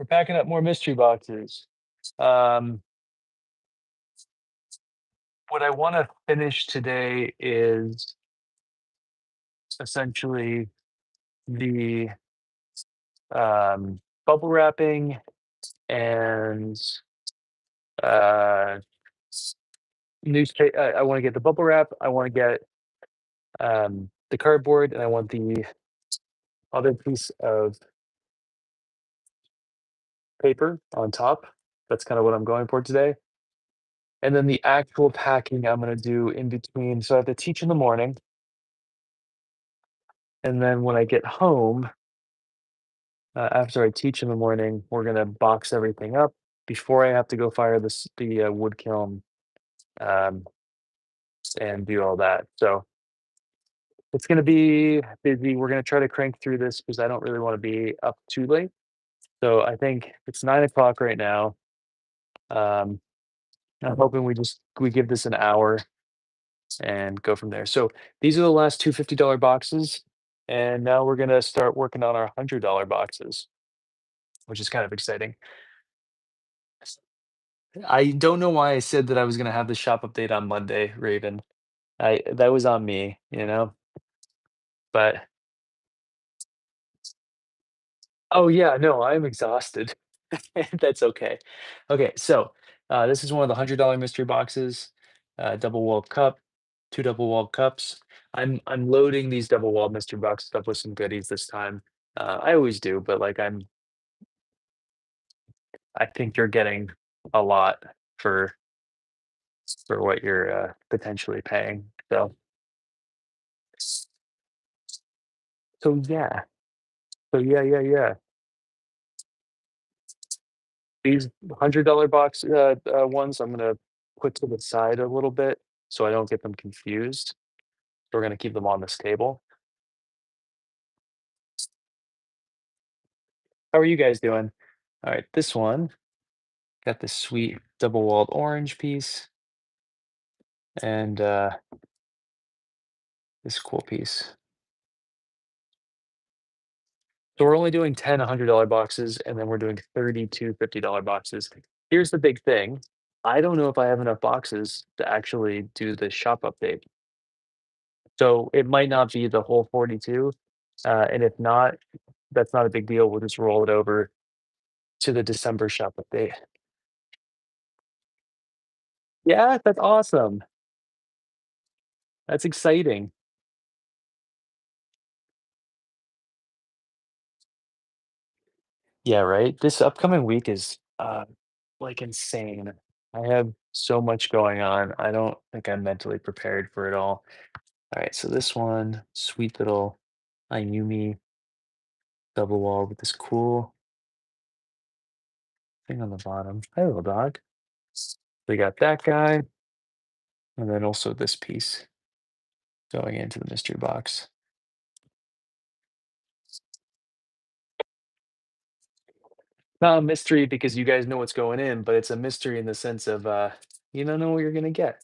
We're packing up more mystery boxes. Um, what I want to finish today is essentially the bubble wrapping and uh, newspaper. I want to get the bubble wrap. I want to get the cardboard, and I want the other piece of paper on top. That's kind of what I'm going for today. And then the actual packing I'm going to do in between. So I have to teach in the morning. And then when I get home, after I teach in the morning, we're gonna box everything up before I have to go fire the wood kiln, um, and do all that. So it's gonna be busy. We're gonna try to crank through this because I don't really want to be up too late. So I think it's 9 o'clock right now. Um, I'm hoping we give this an hour and go from there. So these are the last two $50 boxes, and now we're gonna start working on our $100 boxes, which is kind of exciting. I don't know why I said that I was gonna have the shop update on Monday, Raven. I that was on me, you know? But oh, yeah, no, I'm exhausted. That's okay. Okay, so, this is one of the $100 mystery boxes, double walled cup, 2 double walled cups. I'm loading these double walled mystery boxes up with some goodies this time. I always do, but, like, I think you're getting a lot for what you're, potentially paying. So yeah. Yeah. These $100 box, ones, I'm gonna put to the side a little bit so I don't get them confused. We're gonna keep them on this table. How are you guys doing? Alright, this one got this sweet double-walled orange piece and, this cool piece. So we're only doing 10 $100 boxes, and then we're doing 32 $50 boxes. Here's the big thing, I don't know if I have enough boxes to actually do the shop update. So it might not be the whole 42, and if not, that's not a big deal. We'll just roll it over to the December shop update. Yeah, that's awesome. That's exciting. Yeah, right? This upcoming week is, like, insane. I have so much going on. I don't think I'm mentally prepared for it all. Alright, so this one, sweet little Ayumi double wall with this cool thing on the bottom. Hi, little dog. We got that guy, and then also this piece going into the mystery box. Not a mystery because you guys know what's going in, but it's a mystery in the sense of, you don't know what you're gonna get.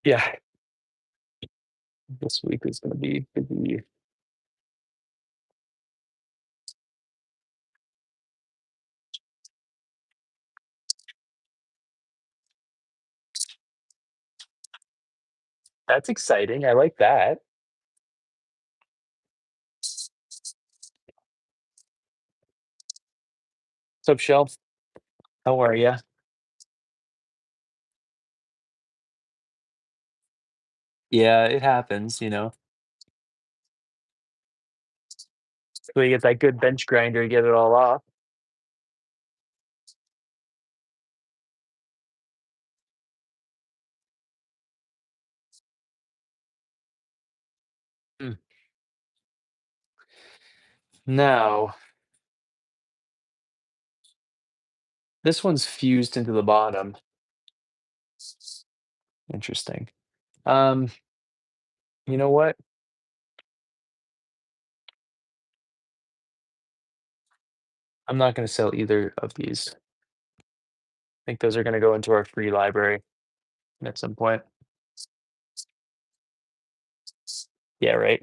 Yeah, this week is gonna be busy. That's exciting, I like that. What's up, Shelf? How are ya? Yeah, it happens, you know? So you get that good bench grinder to get it all off. Mm. Now, this one's fused into the bottom. Interesting. Um, you know what? I'm not gonna sell either of these. I think those are gonna go into our free library at some point. Yeah, right?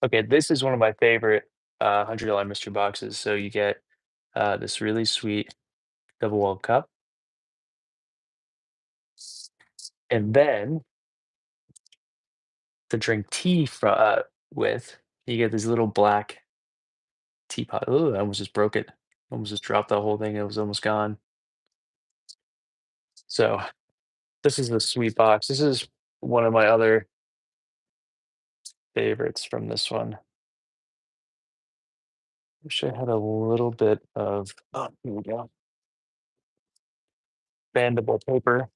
Okay, this is one of my favorite $100 mystery boxes. So you get this really sweet double walled cup, and then to drink tea with, you get this little black teapot. Oh, I almost just broke it. Almost just dropped the whole thing. It was almost gone. So this is the sweet box. This is one of my other favorites from this one. Wish I had a little bit of, oh, here we go, bandable paper.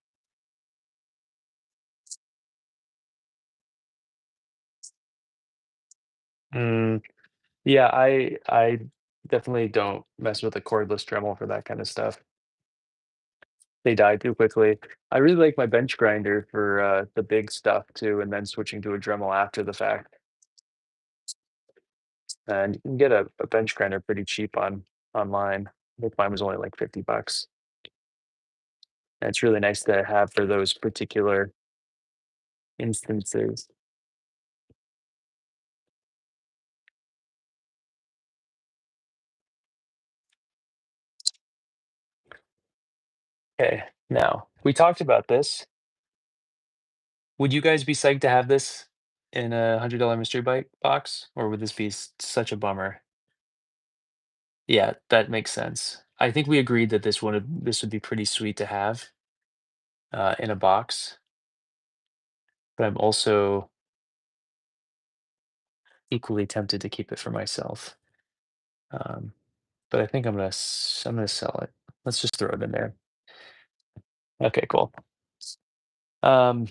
Mm, yeah, I definitely don't mess with a cordless Dremel for that kind of stuff. They die too quickly. I really like my bench grinder for the big stuff too, and then switching to a Dremel after the fact. And you can get a bench grinder pretty cheap online. I think mine was only like 50 bucks. And it's really nice to have for those particular instances. Okay, now we talked about this. Would you guys be psyched to have this in a $100 mystery bite box, or would this be such a bummer? Yeah, that makes sense. I think we agreed that this would be pretty sweet to have in a box, but I'm also equally tempted to keep it for myself. Um, but I think I'm gonna sell it. Let's just throw it in there. Okay, cool. Um,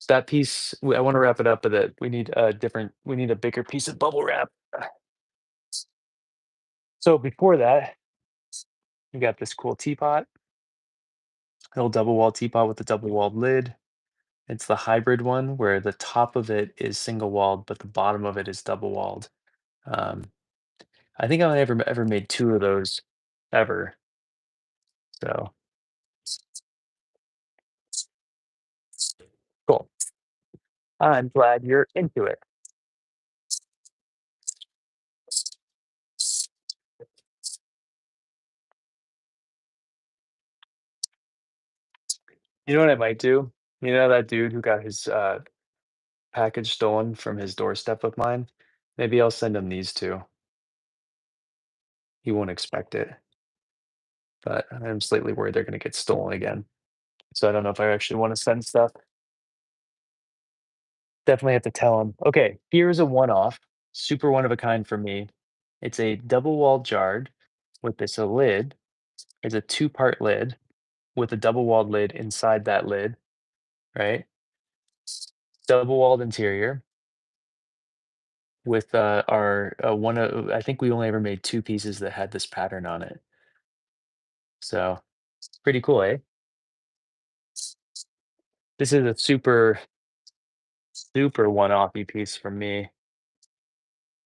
that piece, I want to wrap it up, but that we need a bigger piece of bubble wrap. So before that, we got this cool teapot, little double wall teapot with a double walled lid. It's the hybrid one where the top of it is single walled, but the bottom of it is double walled. Um, I think I only ever made two of those ever. So cool. I'm glad you're into it. You know what I might do? You know that dude who got his package stolen from his doorstep of mine? Maybe I'll send him these two. He won't expect it, but I'm slightly worried they're gonna get stolen again. So I don't know if I actually want to send stuff. Definitely have to tell him. Okay, here's a one-off, super one of a kind for me. It's a double walled jar with this a lid. It's a two-part lid with a double walled lid inside that lid, right? Double walled interior with our one of I think we only ever made two pieces that had this pattern on it. So pretty cool, eh? This is a super one-offy piece for me.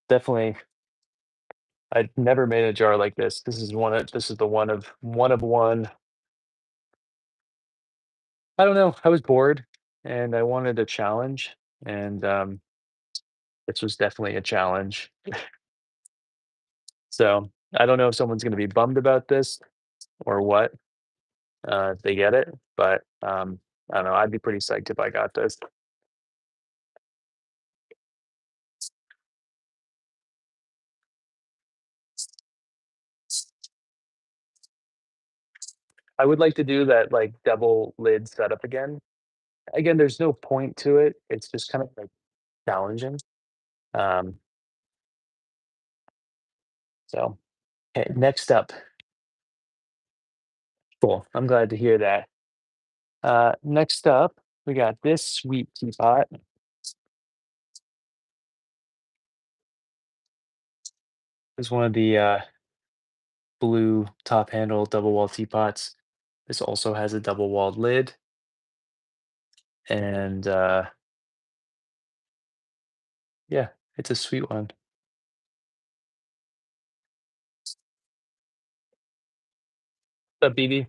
Definitely, I'd never made a jar like this. This is the one of one. I don't know. I was bored and I wanted a challenge, and this was definitely a challenge. So I don't know if someone's going to be bummed about this or what. If they get it, but I don't know. I'd be pretty psyched if I got this. I would like to do that like double lid setup again. Again, there's no point to it. It's just kind of like challenging. Um, so okay, next up, cool. I'm glad to hear that. Next up, we got this sweet teapot. Is one of the blue top handle double wall teapots. This also has a double walled lid, and yeah, it's a sweet one. What's up, BB?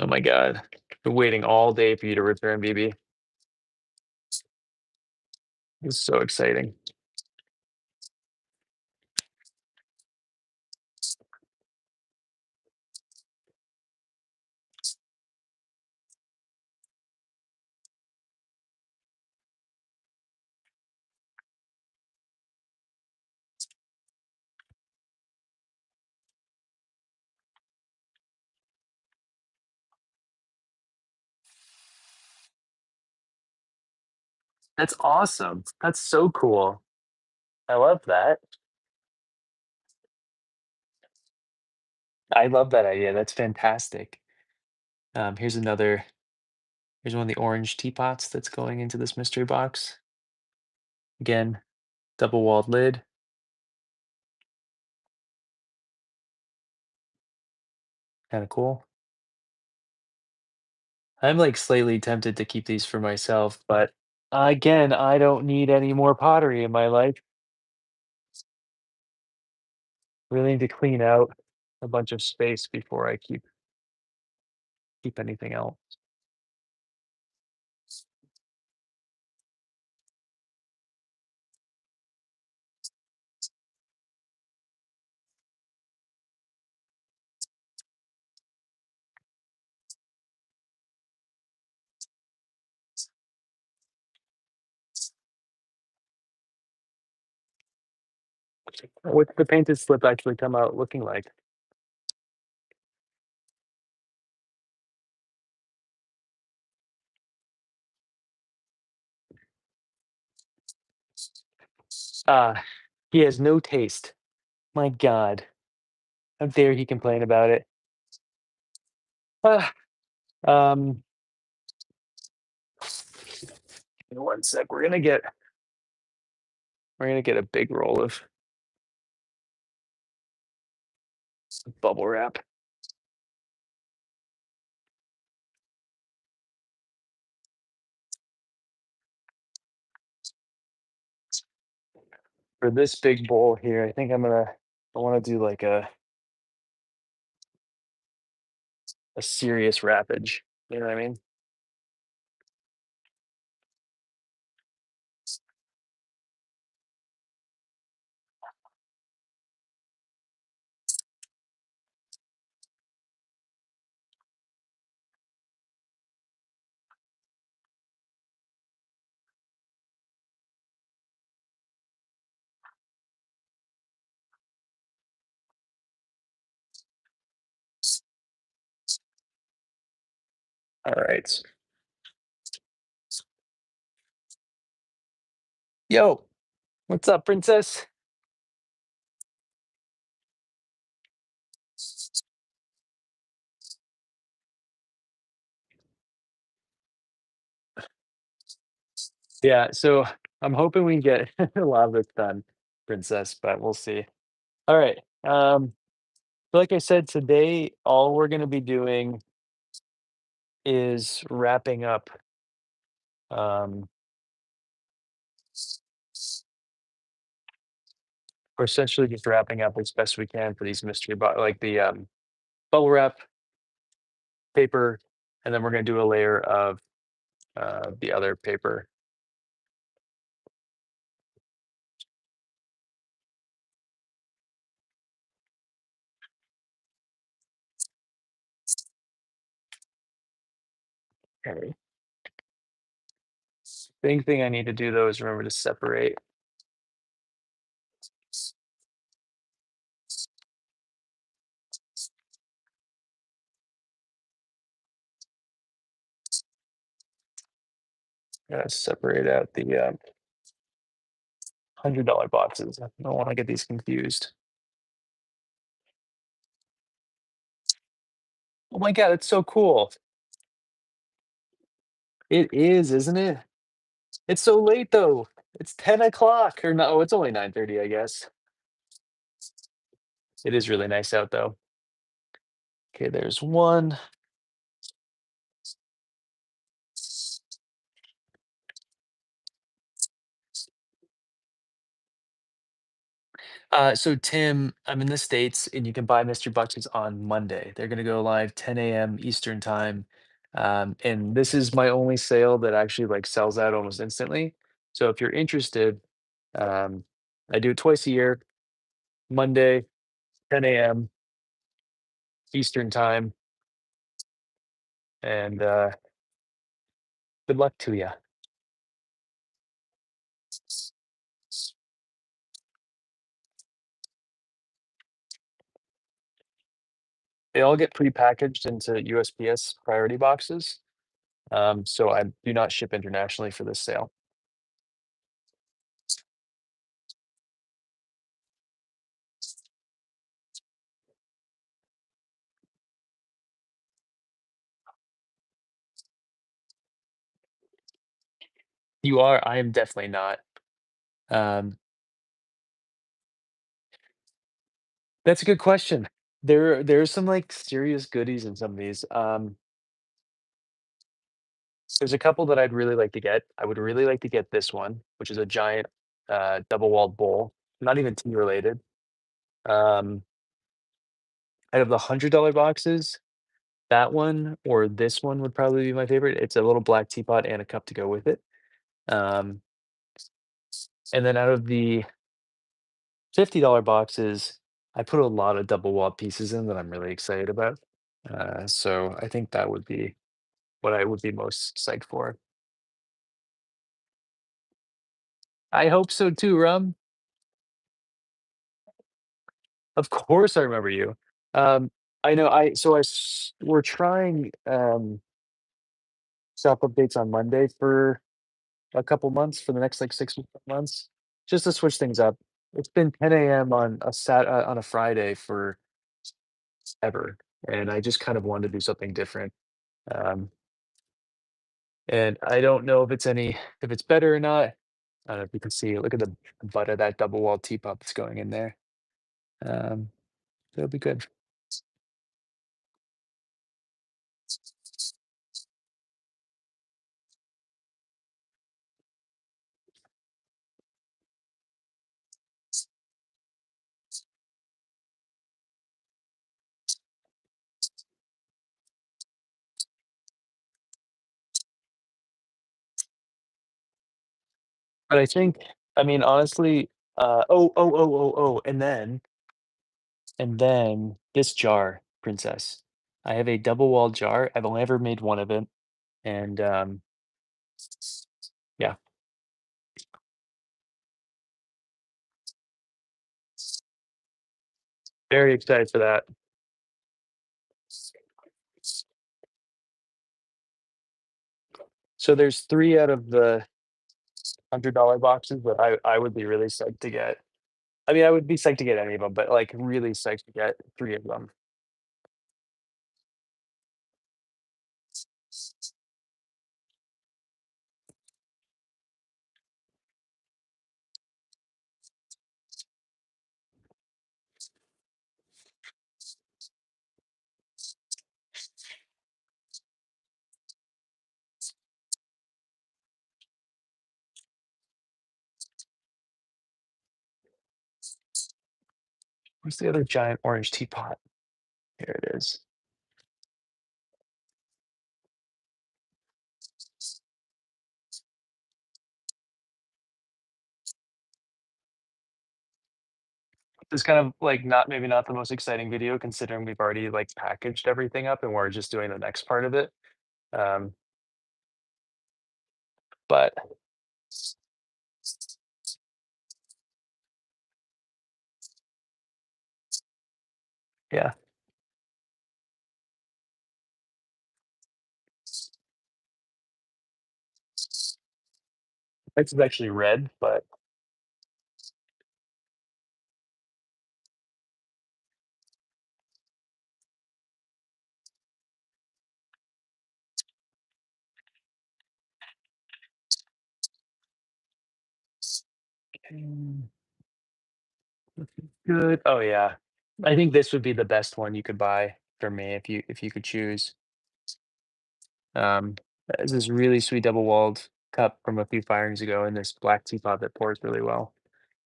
Oh my god. Been waiting all day for you to return, BB. It's so exciting. That's awesome. That's so cool. I love that. I love that idea. That's fantastic. Here's another. Here's one of the orange teapots that's going into this mystery box. Again, double walled lid. Kind of cool. I'm like slightly tempted to keep these for myself, but again, I don't need any more pottery in my life. Really need to clean out a bunch of space before I keep anything else. What's the painted slip actually come out looking like? Ah, he has no taste. My God, how dare he complain about it? Ah, um, in one sec, we're gonna get a big roll of bubble wrap. For this big bowl here, I think I want to do like a serious wrappage. You know what I mean? All right. Yo, what's up, princess? Yeah, so I'm hoping we can get a lot of this done, princess, but we'll see. All right. Like I said, today all we're gonna be doing is wrapping up. Um, we're essentially just wrapping up as best we can for these mystery like the bubble wrap paper, and then we're gonna do a layer of the other paper. Okay. Big thing I need to do though is remember to separate. Separate out the $100 boxes. I don't want to get these confused. Oh my God, it's so cool. It is, isn't it? It's so late though. It's 10 o'clock. Or no, it's only 9:30, I guess. It is really nice out though. Okay, there's one. So Tim, I'm in the States and you can buy mystery boxes on Monday. They're gonna go live 10 a.m. Eastern time. And this is my only sale that actually like sells out almost instantly. So if you're interested, um, I do it twice a year, Monday, 10 a.m. Eastern time, and good luck to you. They all get prepackaged into USPS priority boxes. So I do not ship internationally for this sale. You are? I am definitely not. Um, that's a good question. There's some like serious goodies in some of these. There's a couple that I'd really like to get. I would really like to get this one, which is a giant double walled bowl. Not even tea related. Um, Out of the $100 boxes, that one or this one would probably be my favorite. It's a little black teapot and a cup to go with it. Um, and then out of the $50 boxes, I put a lot of double walled pieces in that I'm really excited about. So I think that would be what I would be most psyched for. I hope so too, Rum. Of course I remember you. Um, I know we're trying shop updates on Monday for a couple months for the next like 6 months, just to switch things up. It's been 10 a.m. on a Friday for ever, and I just kind of wanted to do something different. Um, and I don't know if it's better or not. I don't know if you can see. Look at the butt of that double wall teapot that's going in there. Um, It'll be good. But I think, I mean, honestly, and then this jar, princess. I have a double wall jar. I've only ever made one of it, and yeah, very excited for that. So there's 3 out of the $100 boxes that I would be really psyched to get. I mean, I would be psyched to get any of them, but, like, really psyched to get 3 of them. Where's the other giant orange teapot? Here it is. It's kind of, like, not maybe not the most exciting video considering we've already, like, packaged everything up and we're just doing the next part of it. Um, but yeah, this is actually red, but mm, good. Oh, yeah. I think this would be the best one you could buy for me if you could choose. Um, it's this really sweet double walled cup from a few firings ago in this black teapot that pours really well.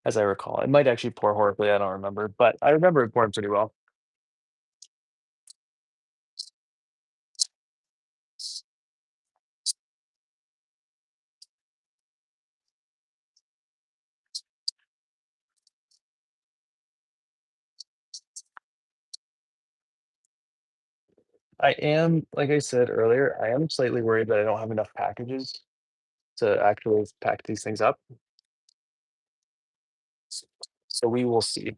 as I recall. It might actually pour horribly, I don't remember, but I remember it pouring pretty well. I am, like I said earlier, I am slightly worried that I don't have enough packages to actually pack these things up. So we will see.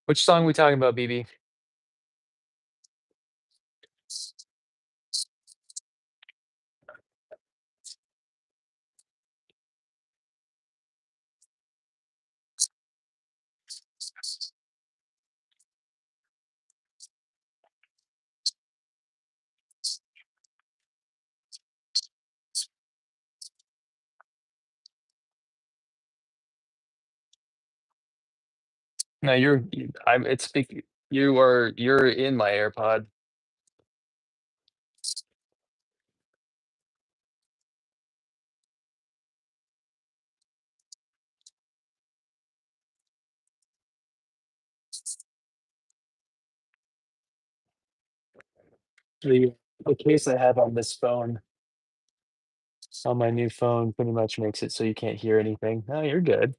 Which song we talking about, BB? No, I'm it's speak you're in my AirPod. The the case I have on this phone, on my new phone, pretty much makes it so you can't hear anything. No, you're good.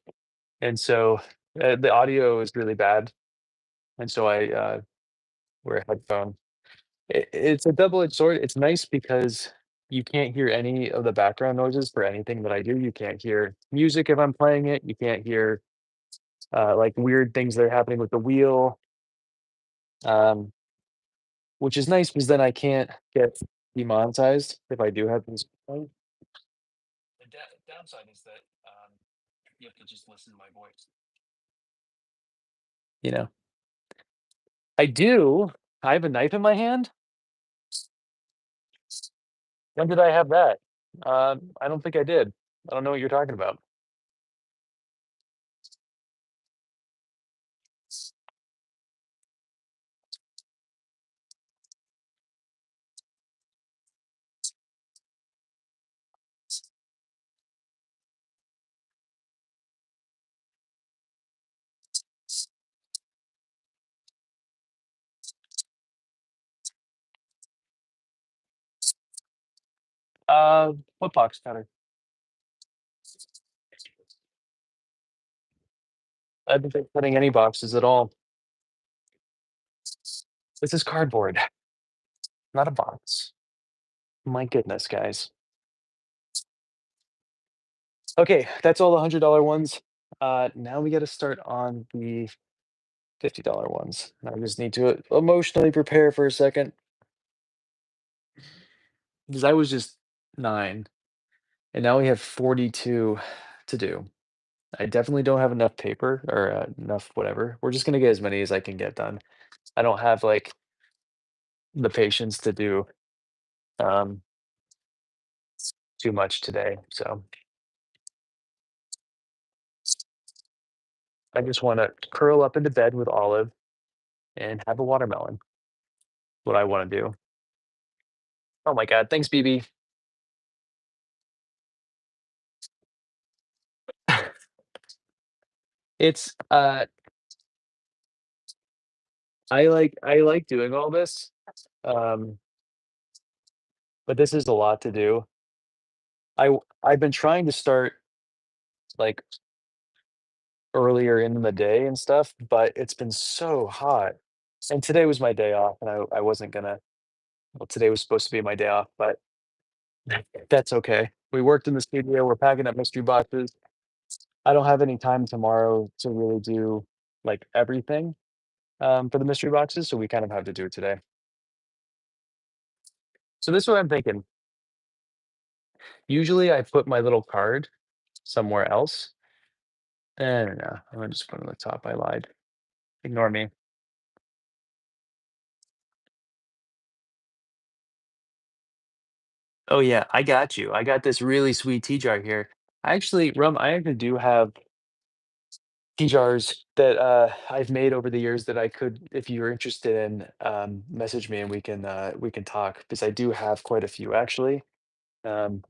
And so, the audio is really bad, and so I, wear a headphone. It's a double-edged sword. It's nice because you can't hear any of the background noises for anything that I do. You can't hear music if I'm playing it. You can't hear, like, weird things that are happening with the wheel, um, which is nice because then I can't get demonetized if I do have music playing. The downside is that, you have to just listen to my voice. You know? I do. I have a knife in my hand. When did I have that? I don't think I did. I don't know what you're talking about. What box cutter? I haven't been cutting any boxes at all. This is cardboard, not a box. My goodness, guys. Okay, that's all the $100 ones. Now we gotta start on the $50 ones. I just need to emotionally prepare for a second because I was just 9, and now we have 42 to do. I definitely don't have enough paper or, enough whatever. We're just gonna get as many as I can get done. I don't have, like, the patience to do, um, too much today, so I just wanna curl up into bed with Olive and have a watermelon, what I wanna do. Oh my god, thanks, BB. It's, I like doing all this, um, but this is a lot to do. I've been trying to start, like, earlier in the day and stuff, but it's been so hot, and today was my day off, and I wasn't gonna well, today was supposed to be my day off, but that's okay. We worked in the studio, we're packing up mystery boxes. I don't have any time tomorrow to really do, like, everything, for the mystery boxes, so we kind of have to do it today. So this is what I'm thinking. Usually, I put my little card somewhere else. No, no, no, I'm gonna just put it on the top, I lied. Ignore me. Oh, yeah, I got you. I got this really sweet tea jar here. I actually do have tea jars that I've made over the years that I could, if you're interested in, message me and we can talk because I do have quite a few actually. Um,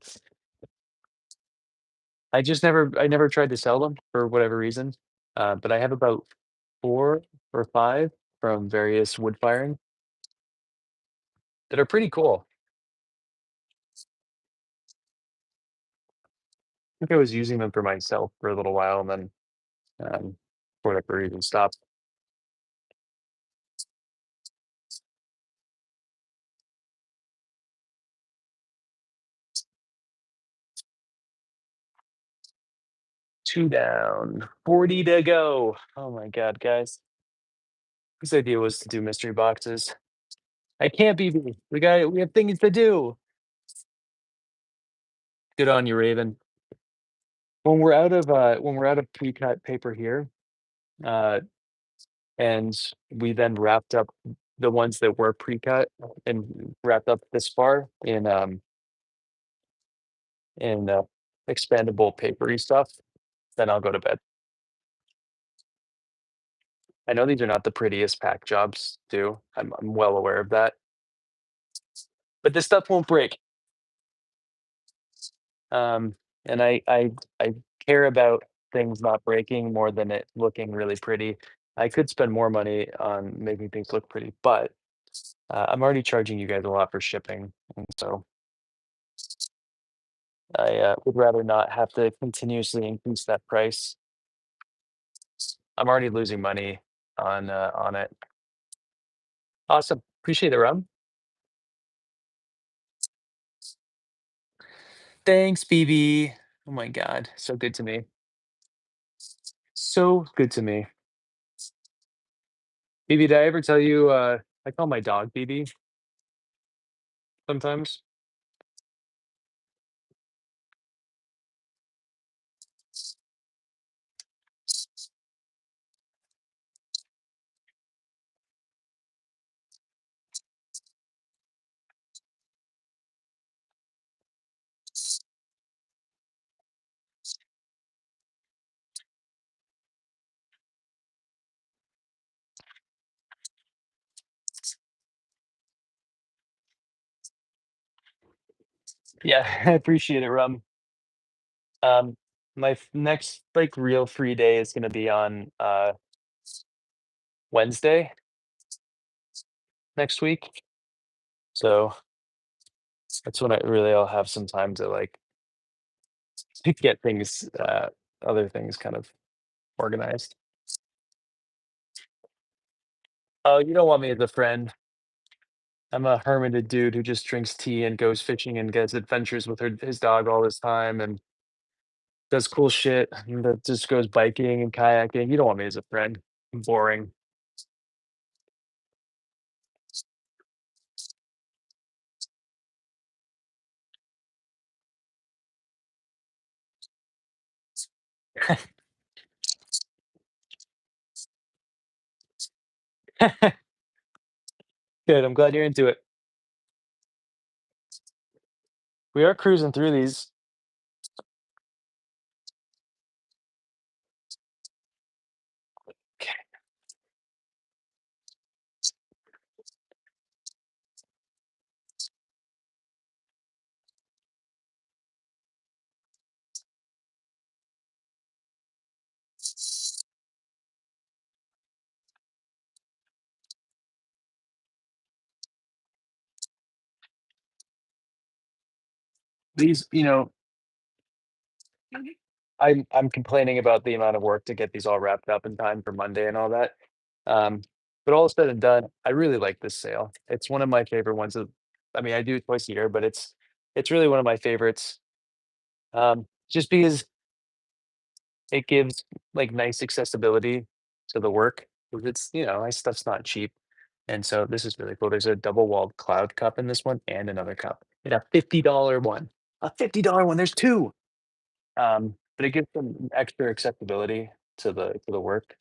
I never tried to sell them for whatever reason, but I have about 4 or 5 from various wood firing that are pretty cool. I think I was using them for myself for a little while and then for whatever reason stopped. 2 down, 40 to go. Oh my god, guys. Whose idea was to do mystery boxes? I can't be me. We have things to do. Good on you, Raven. When we're out of pre-cut paper here, uh, and we then wrapped up the ones that were pre-cut and wrapped up this far in expandable papery stuff, then I'll go to bed. I know these are not the prettiest pack jobs too. I'm well aware of that, but this stuff won't break. Um, and I care about things not breaking more than it looking really pretty. I could spend more money on making things look pretty, but I'm already charging you guys a lot for shipping, and so I would rather not have to continuously increase that price. I'm already losing money on it. Awesome, appreciate it, Rob. Thanks, BB. Oh my God, so good to me. So good to me. BB, did I ever tell you? I call my dog BB sometimes. Yeah, I appreciate it, Rum. My next like real free day is gonna be on Wednesday next week. So that's when I'll have some time to like to get things other things kind of organized. Oh, you don't want me as a friend. I'm a hermited dude who just drinks tea and goes fishing and gets adventures with his dog all this time and does cool shit and that just goes biking and kayaking. You don't want me as a friend. I'm boring. Good. I'm glad you're into it. We are cruising through these. These, I'm complaining about the amount of work to get these all wrapped up in time for Monday and all that. Um, but all said and done, I really like this sale. It's one of my favorite ones of I mean, I do it twice a year, but it's really one of my favorites. Just because it gives like nice accessibility to the work. 'Cause it's, my stuff's not cheap. And so this is really cool. There's a double walled cloud cup in this one and another cup. And a $50 one. A $50 one. There's two. But it gives them extra acceptability to the work.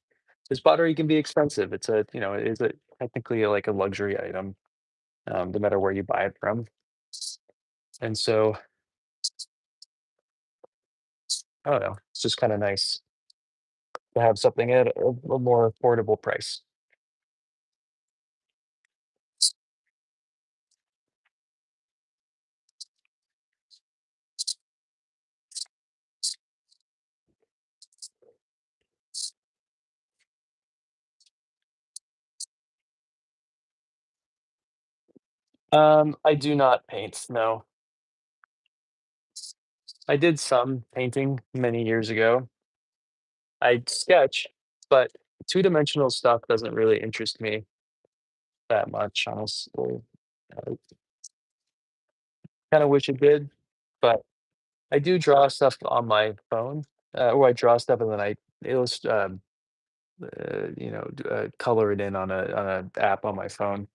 This pottery can be expensive. It is technically like a luxury item, no matter where you buy it from. And so, I don't know, it's just kind of nice. to have something at a more affordable price. I do not paint, no. I did some painting many years ago. I sketch, but two-dimensional stuff doesn't really interest me that much, honestly. I kinda wish it did, but I do draw stuff on my phone, or I draw stuff and then I color it in on a app on my phone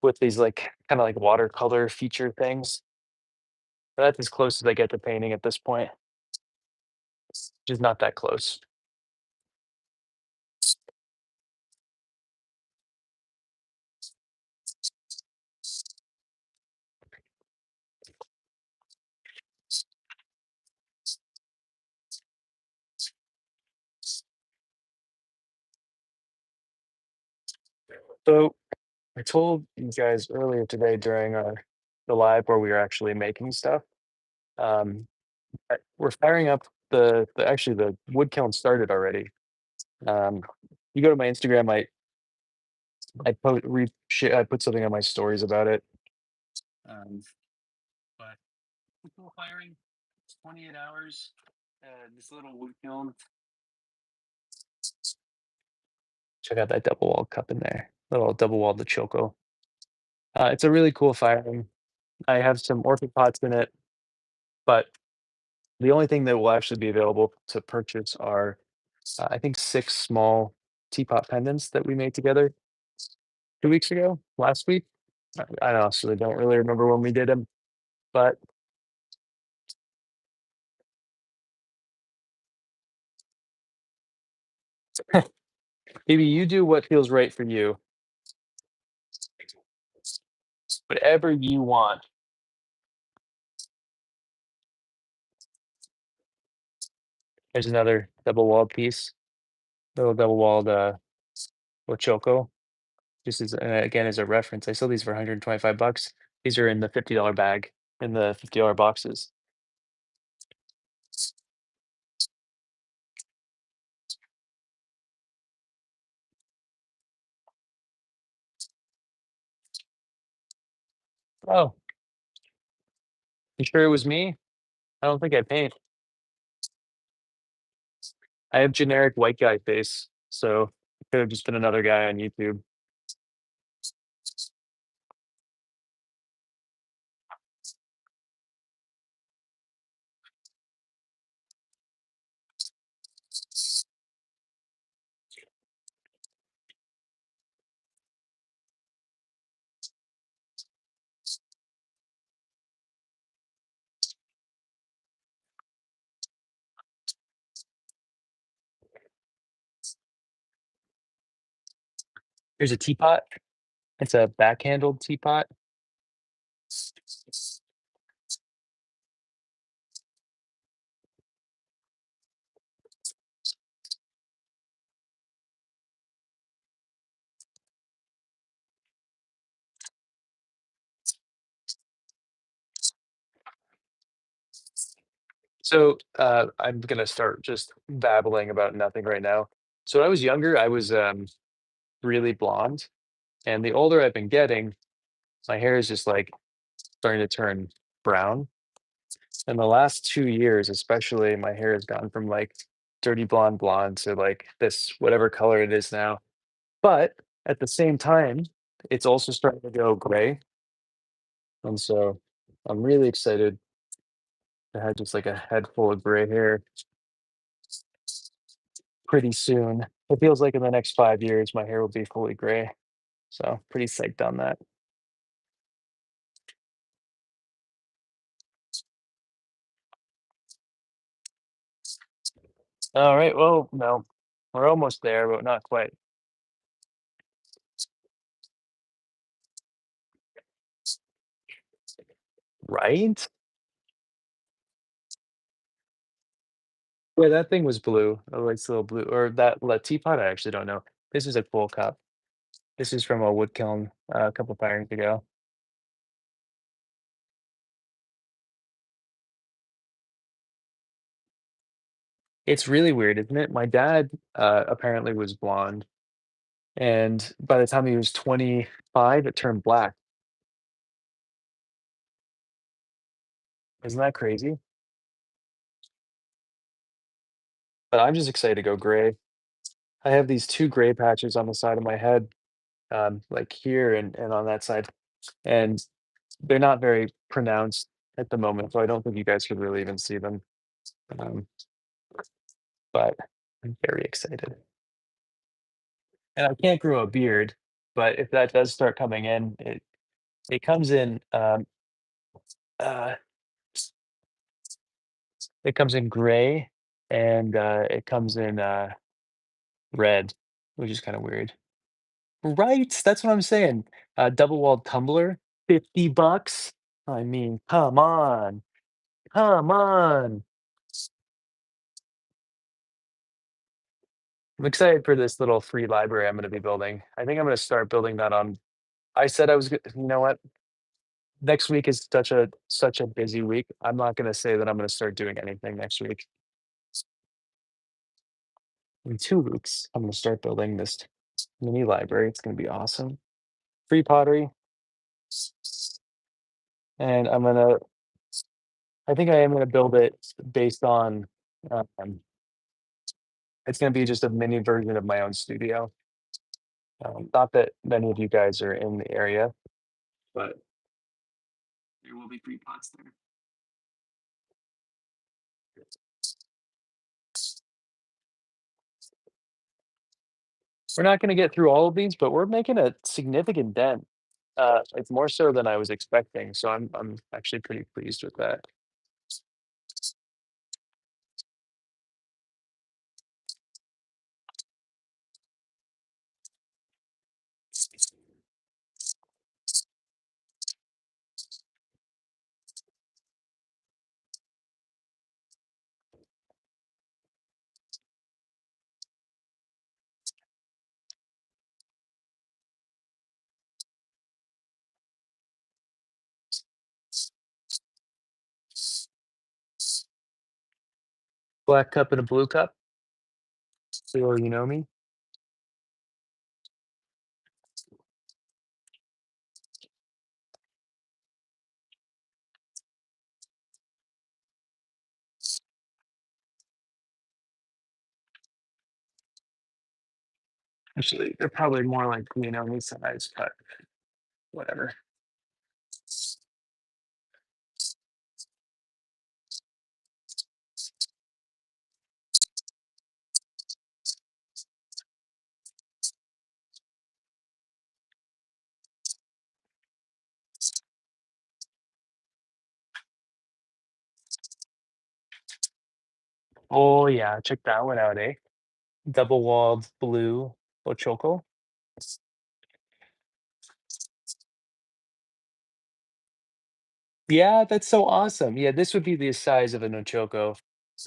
with these, like, kinda like watercolor feature things. That's as close as I get to painting at this point, just not that close. So, I told you guys earlier today during our the live where we were actually making stuff, um, we're firing up the wood kiln started already. You go to my Instagram, I put something on my stories about it. Um, but Full firing, 28 hours. This little wood kiln. Check out that double wall cup in there. Little double walled choco. It's a really cool firing. I have some orchid pots in it, but the only thing that will actually be available to purchase are, I think, 6 small teapot pendants that we made together 2 weeks ago, last week. I honestly don't really remember when we did them, but maybe you do what feels right for you, whatever you want. There's another double walled piece, little double walled Choco. Just as again as a reference, I sell these for 125 bucks. These are in the $50 bag in the $50 boxes. Oh, you sure it was me? I don't think I paint. I have generic white guy face, so it could have just been another guy on YouTube. Here's a teapot. It's a back-handled teapot. So, I'm gonna start just babbling about nothing right now. So when I was younger, I was, really blonde, and the older I've been getting, my hair is just, like, starting to turn brown. In the last 2 years, especially, my hair has gone from, like, dirty blonde to, like, this whatever color it is now. But at the same time, it's also starting to go gray, and so I'm really excited to have just, like, a head full of gray hair pretty soon. It feels like in the next 5 years, my hair will be fully gray, so pretty psyched on that. Alright, well, no, we're almost there, but not quite. Right? Yeah, that thing was blue, a nice little blue, or that teapot, I actually don't know. This is a cool cup. This is from a wood kiln a couple firings ago. It's really weird, isn't it? My dad apparently was blonde, and by the time he was 25, it turned black. Isn't that crazy? But I'm just excited to go gray. I have these two gray patches on the side of my head, like here and on that side, and they're not very pronounced at the moment, so I don't think you guys could really even see them. Um, but I'm very excited. And I can't grow a beard, but if that does start coming in, it comes in uh, it comes in gray and it comes in red, which is kind of weird. Right? That's what I'm saying. Double walled tumbler, $50. I mean, come on, come on. I'm excited for this little free library I'm going to be building. I think I'm going to start building that on. I said I was. You know what? Next week is such a busy week. I'm not going to say that I'm going to start doing anything next week. In 2 weeks, I'm going to start building this mini library. It's going to be awesome. Free pottery, and I think I am going to build it based on. Um, it's going to be just a mini version of my own studio. Not that many of you guys are in the area, but there will be free pots there. We're not going to get through all of these, but we're making a significant dent. It's more so than I was expecting, so I'm actually pretty pleased with that. Black cup and a blue cup. So you know me. Actually, they're probably more like you know me size, but whatever. Oh yeah, check that one out, eh? Double walled blue Ochoko. Yeah, that's so awesome. Yeah, this would be the size of an Ochoko.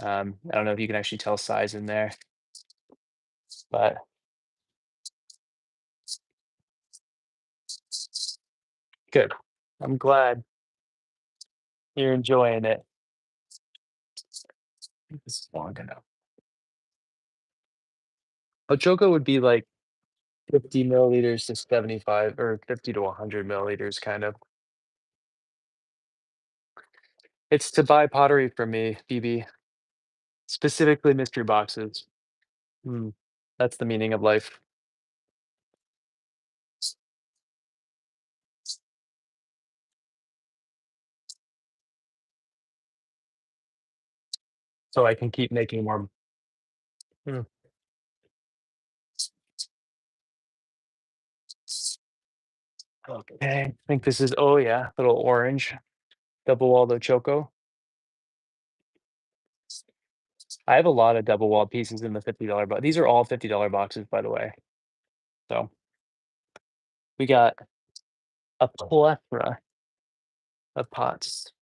I don't know if you can actually tell size in there, but good. I'm glad you're enjoying it. This is long enough. Ochoko would be like 50 milliliters to 75 or 50 to 100 milliliters, kind of. It's to buy pottery from me, BB, specifically mystery boxes. Mm, that's the meaning of life. So I can keep making more. Mm, okay, I think this is, oh yeah, little orange, double walled Choco. I have a lot of double walled pieces in the $50 box. These are all $50 boxes, by the way. So we got a plethora of pots.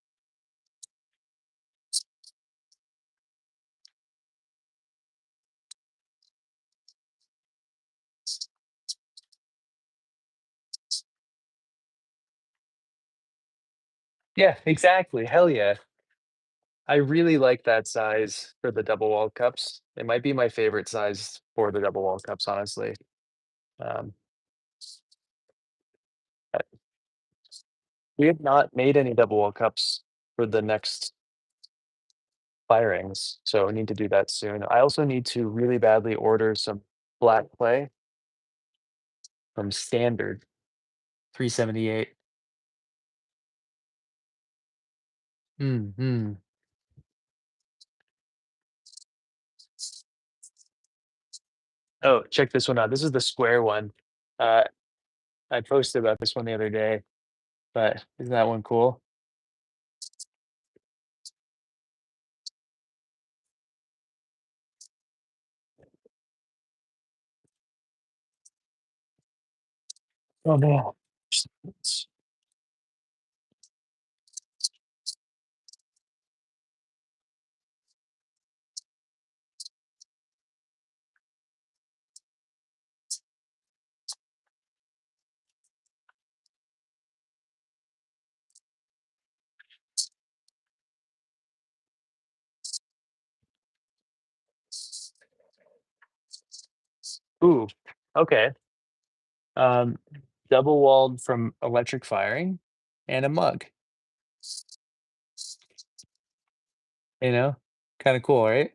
Yeah, exactly. Hell yeah. I really like that size for the double walled cups. It might be my favorite size for the double walled cups, honestly. Um, uh, we have not made any double wall cups for the next firings, so I need to do that soon. I also need to really badly order some black clay from Standard 378. Mhm. Oh, check this one out. This is the square one. Uh, I posted about this one the other day, but isn't that one cool? Oh man. Ooh, okay. Um, double walled from electric firing and a mug, you know? Kind of cool, right?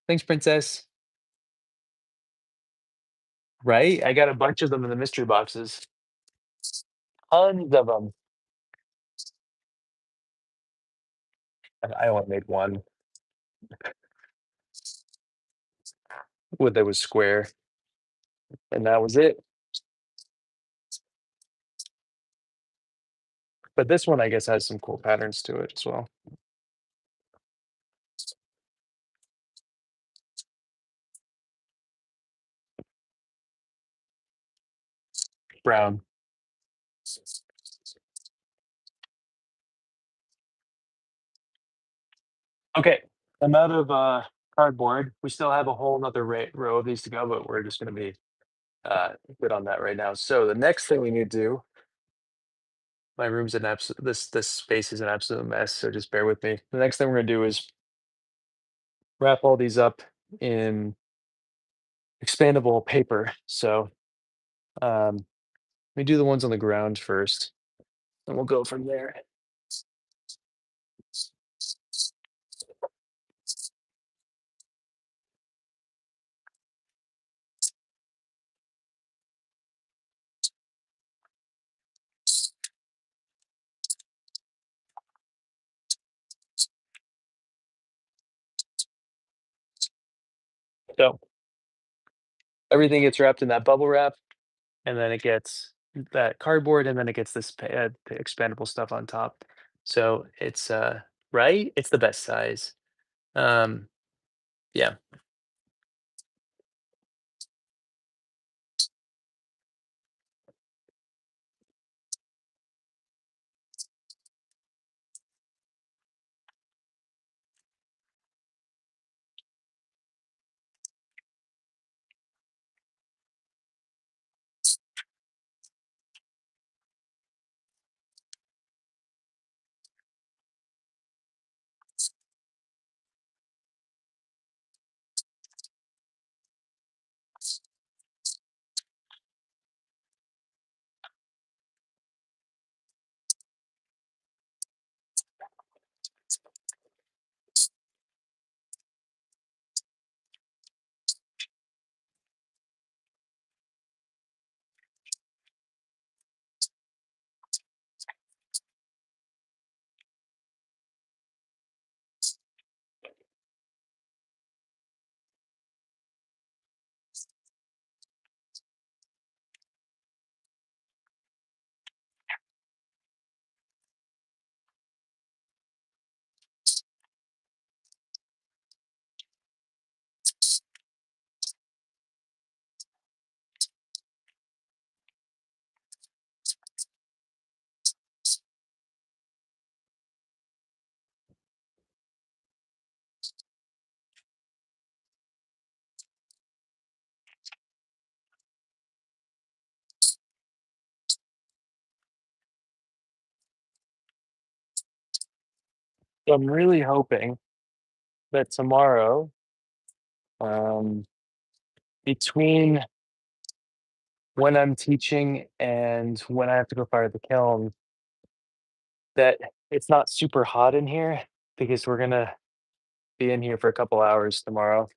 Thanks, princess. Right? I got a bunch of them in the mystery boxes. Tons of them. I only made one with that was square, and that was it. But this one, I guess, has some cool patterns to it as well. Brown. Okay, I'm out of cardboard. We still have a whole nother row of these to go, but we're just going to be good on that right now. So the next thing we need to do, my room's an absolute, this space is an absolute mess, so just bear with me. The next thing we're going to do is wrap all these up in expandable paper. So um, let me do the ones on the ground first, and we'll go from there. So everything gets wrapped in that bubble wrap, and then it gets that cardboard, and then it gets this the expandable stuff on top. So it's right, it's the best size. Um, yeah. So I'm really hoping that tomorrow, um, between when I'm teaching and when I have to go fire the kiln, that it's not super hot in here because we're gonna be in here for a couple hours tomorrow.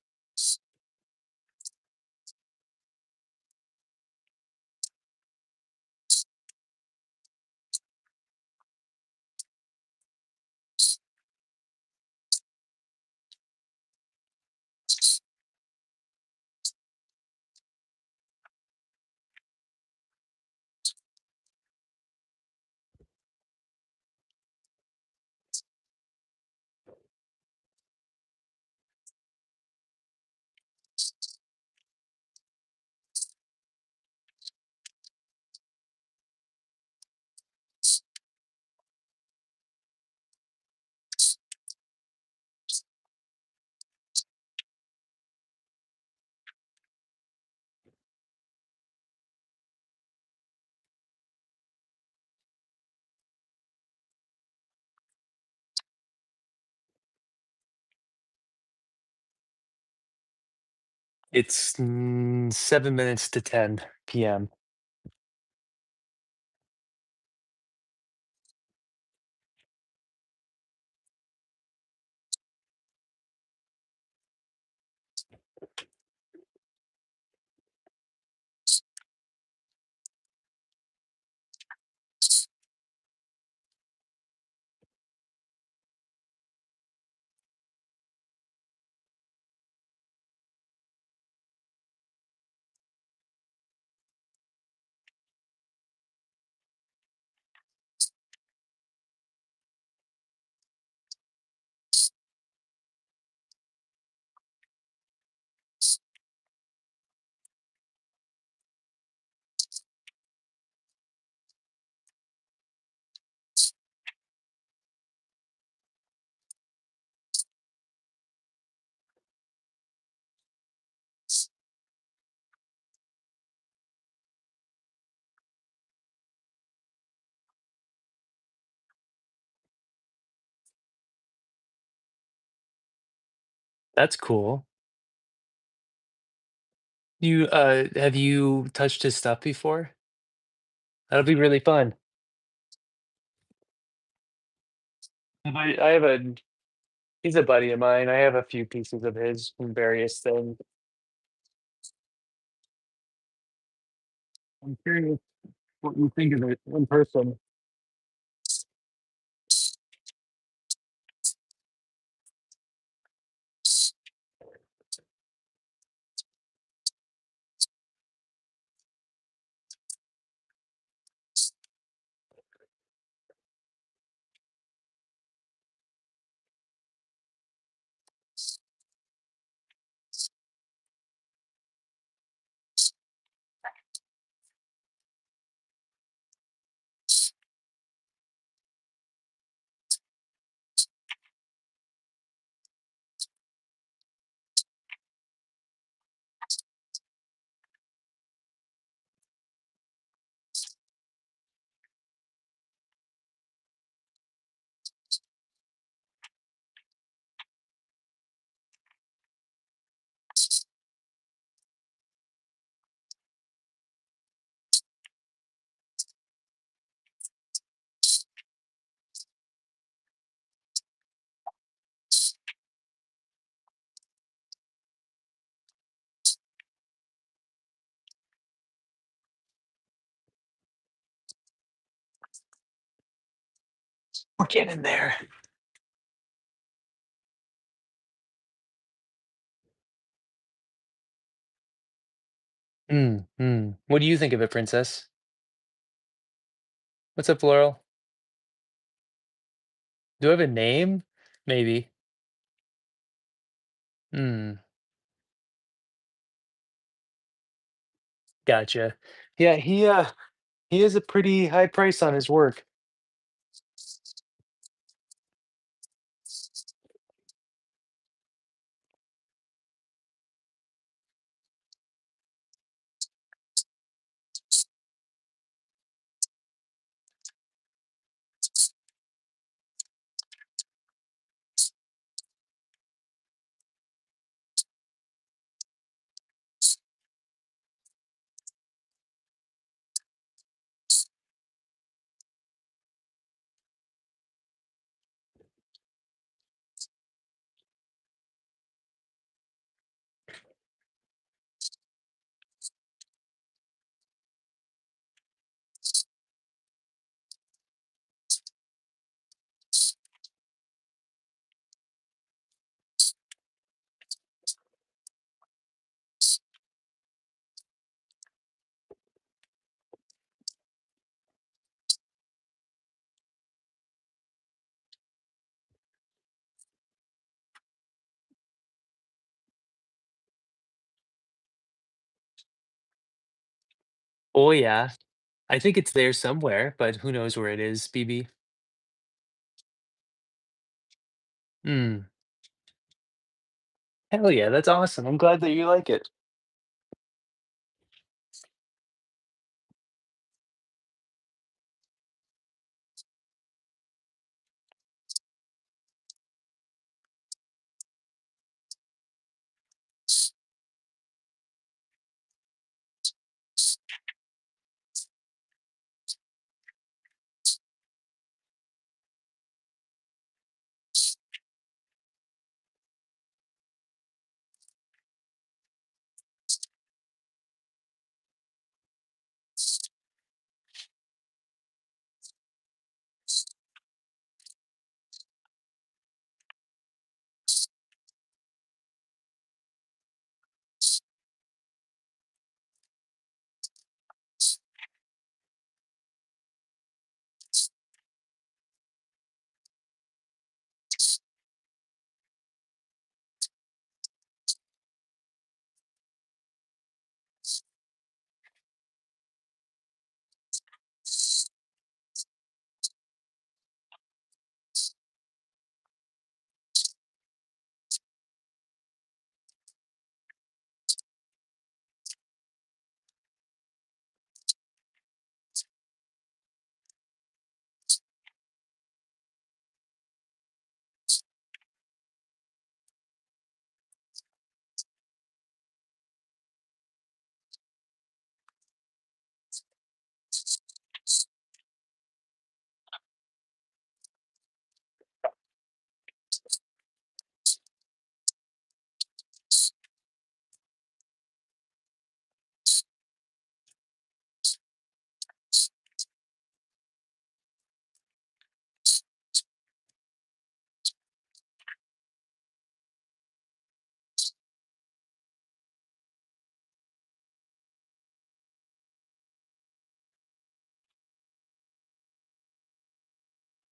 It's 7 minutes to 10 p.m. That's cool. Have you touched his stuff before? That'll be really fun. I have a He's a buddy of mine. I have a few pieces of his from various things. I'm curious what you think of it in person. We're getting there. Mm, mm. What do you think of it, Princess? What's up, Floral? Do I have a name? Maybe. Hmm. Gotcha. Yeah, he has a pretty high price on his work. Oh, yeah. I think it's there somewhere, but who knows where it is, BB. Mm. Hell yeah, that's awesome. I'm glad that you like it.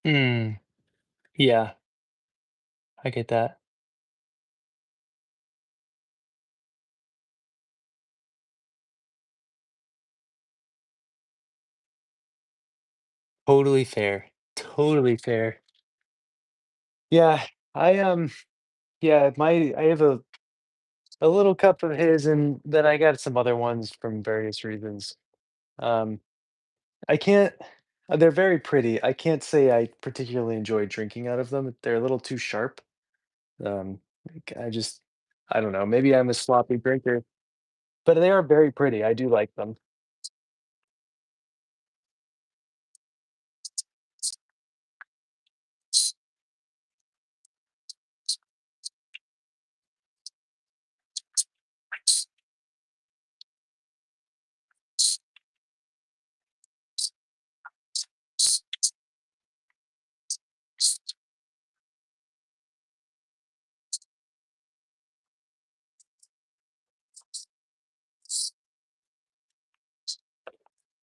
Mm. Yeah, I get that. Totally fair. Totally fair. Yeah, yeah, I have a little cup of his, and then I got some other ones from various reasons. Um, I can't they're very pretty. I can't say I particularly enjoy drinking out of them. They're a little too sharp. Um, like, I don't know, maybe I'm a sloppy drinker, but they are very pretty. I do like them.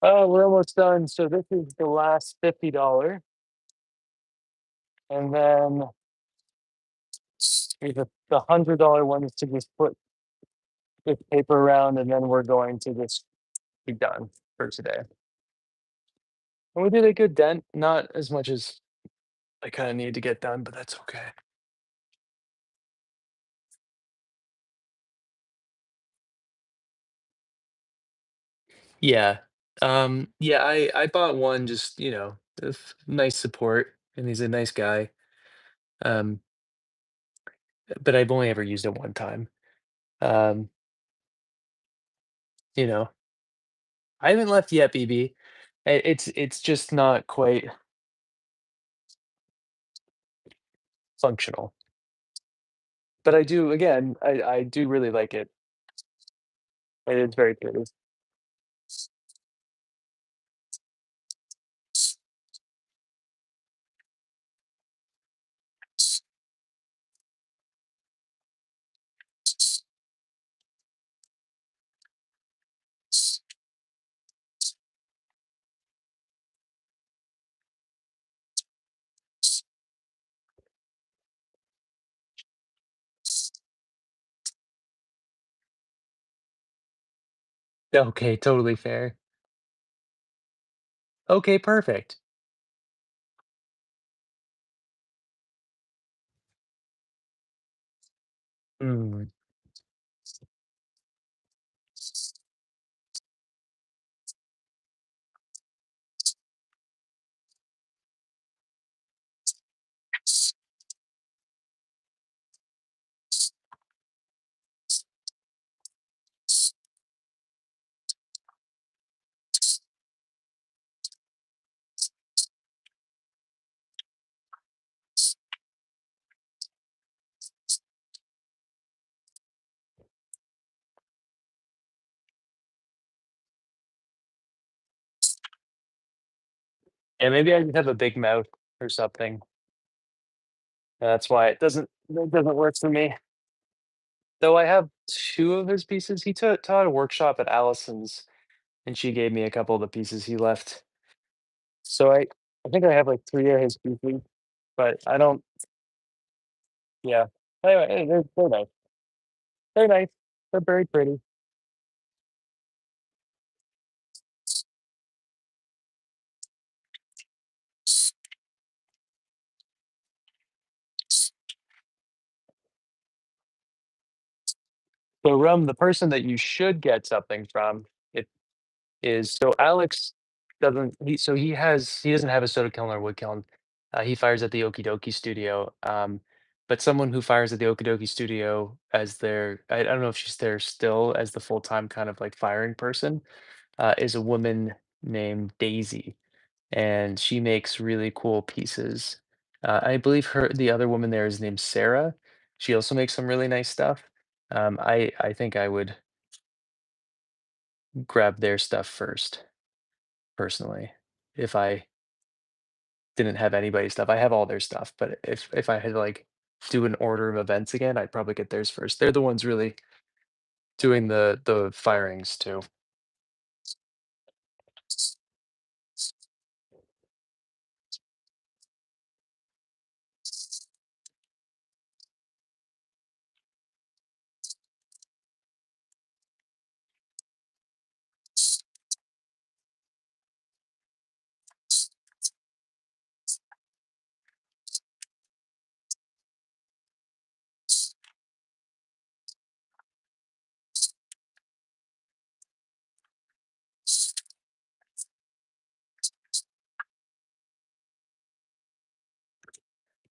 Oh, we're almost done. So this is the last $50, and then we the $100 ones to just put this paper around, and then we're going to just be done for today. And we did a good dent, not as much as I kind of need to get done, but that's okay. Yeah. Yeah, I bought one just, nice support, and he's a nice guy. Um, but I've only ever used it one time. Um, you know, I haven't left yet, BB. It's just not quite functional. But I do again, I do really like it. It is very pretty. Okay, totally fair. Okay, perfect. Mm. Yeah, maybe I just have a big mouth or something. That's why it doesn't work for me. Though I have 2 of his pieces. He taught a workshop at Allison's, and she gave me a couple of the pieces he left. So I think I have, like, 3 of his pieces, but I don't yeah. Anyway, they're nice. They're nice. They're very pretty. So, the person that you should get something from, it is so Alex doesn't he doesn't have a soda kiln or wood kiln. He fires at the Okie Dokie studio, but someone who fires at the Okie Dokie studio as their I don't know if she's there still as the full-time kind of, like, firing person, is a woman named Daisy, and she makes really cool pieces. I believe the other woman there is named Sarah. She also makes some really nice stuff. I think I would grab their stuff first, personally, if I didn't have anybody's stuff. I have all their stuff, but if I had to, like, do an order of events again, I'd probably get theirs first. They're the ones really doing the firings too.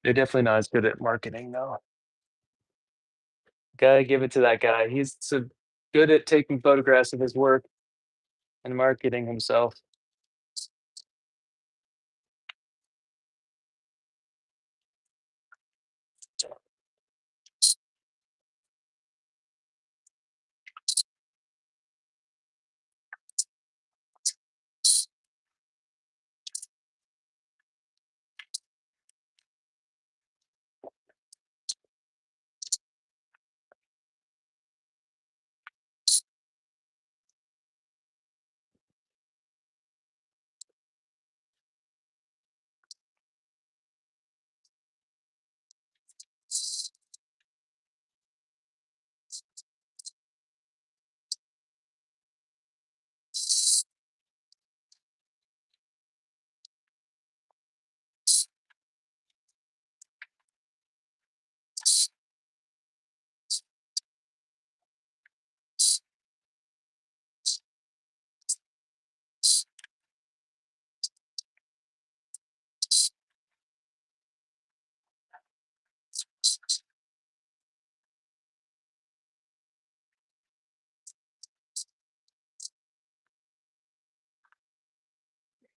They're definitely not as good at marketing, though. Gotta give it to that guy. He's so good at taking photographs of his work and marketing himself.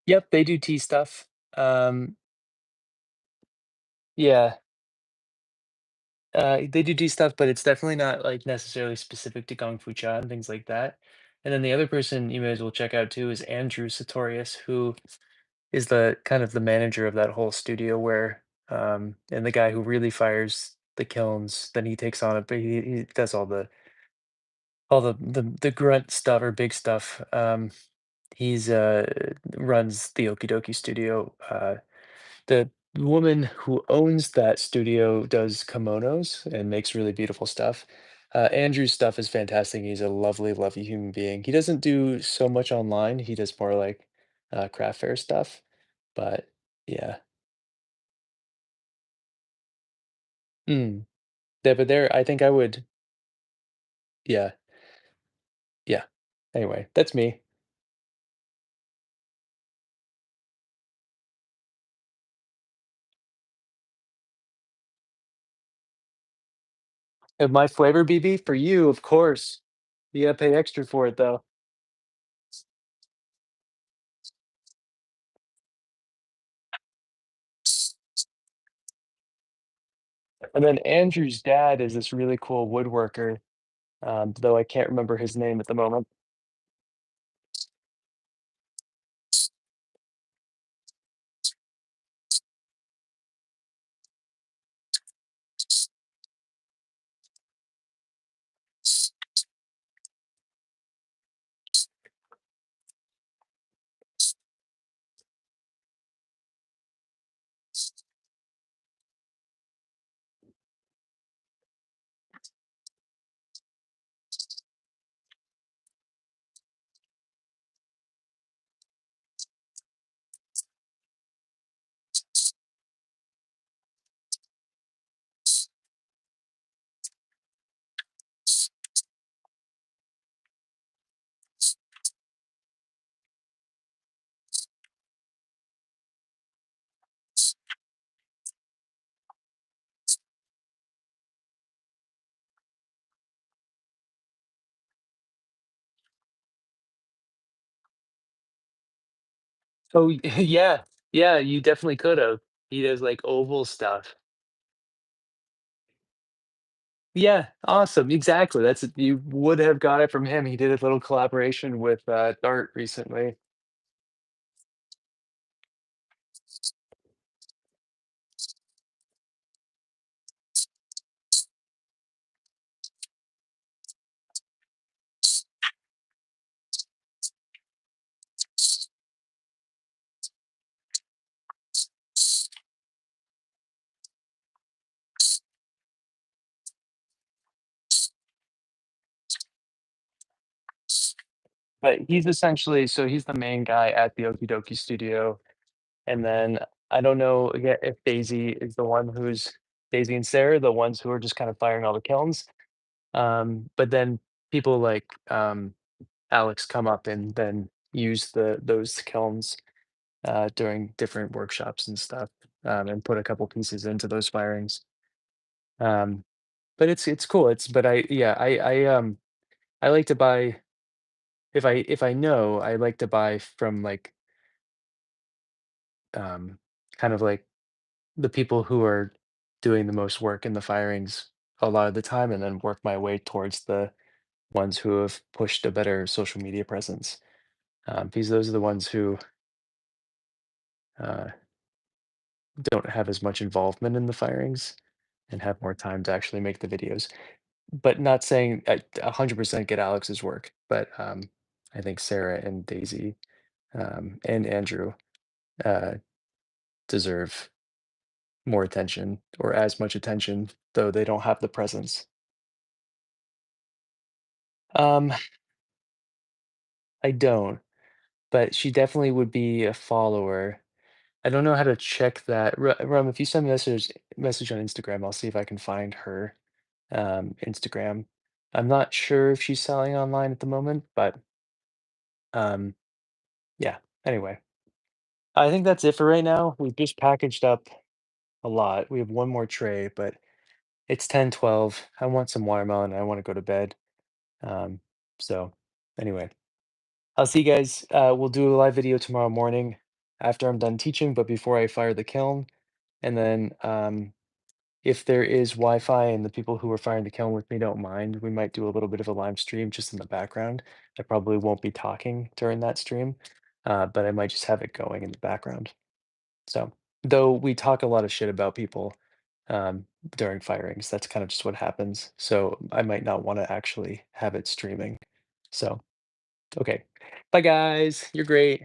Yep, they do tea stuff. Yeah, they do tea stuff, but it's definitely not, like, necessarily specific to Kung Fu Cha and things like that. And then the other person you may as well check out too is Andrew Sartorius, who is the kind of the manager of that whole studio where, and the guy who really fires the kilns, then he takes on it, but he does all the grunt stuff or big stuff. He's runs the Okie Dokie studio. The woman who owns that studio does kimonos and makes really beautiful stuff. Andrew's stuff is fantastic. He's a lovely, lovely human being. He doesn't do so much online. He does more like craft fair stuff. But yeah. Mm. Yeah, but there, I think I would, yeah, yeah. Anyway, that's me. And my flavor BB for you, of course. You gotta pay extra for it though. And then Andrew's dad is this really cool woodworker, though I can't remember his name at the moment. Oh, yeah, yeah, you definitely could have. He does like oval stuff. Yeah, awesome. Exactly. That's you would have got it from him. He did a little collaboration with Dart recently. But he's essentially so he's the main guy at the Okie Dokie studio. And then I don't know again if Daisy is the one who's Daisy and Sarah, the ones who are just kind of firing all the kilns. But then people like Alex come up and then use those kilns during different workshops and stuff, and put a couple pieces into those firings. Um, but it's cool. It's but I yeah I like to buy if I know I like to buy from like um, kind of like the people who are doing the most work in the firings a lot of the time, and then work my way towards the ones who have pushed a better social media presence. Because those are the ones who uh, don't have as much involvement in the firings and have more time to actually make the videos. But not saying I 100% get Alex's work, but I think Sarah and Daisy and Andrew uh, deserve more attention or as much attention, though they don't have the presence. Um, I don't, but she definitely would be a follower. I don't know how to check that. Rum, if you send me a message on Instagram, I'll see if I can find her Instagram. I'm not sure if she's selling online at the moment, but um, yeah. Anyway, I think that's it for right now. We've just packaged up a lot. We have one more tray, but it's 10:12. I want some watermelon. I want to go to bed. Um, so anyway, I'll see you guys. We'll do a live video tomorrow morning after I'm done teaching, but before I fire the kiln. And then if there is Wi-Fi and the people who are firing the kiln with me don't mind, we might do a little bit of a live stream just in the background. I probably won't be talking during that stream, but I might just have it going in the background. So, though we talk a lot of shit about people during firings, that's kind of just what happens. So I might not want to actually have it streaming. So, okay. Bye, guys. You're great.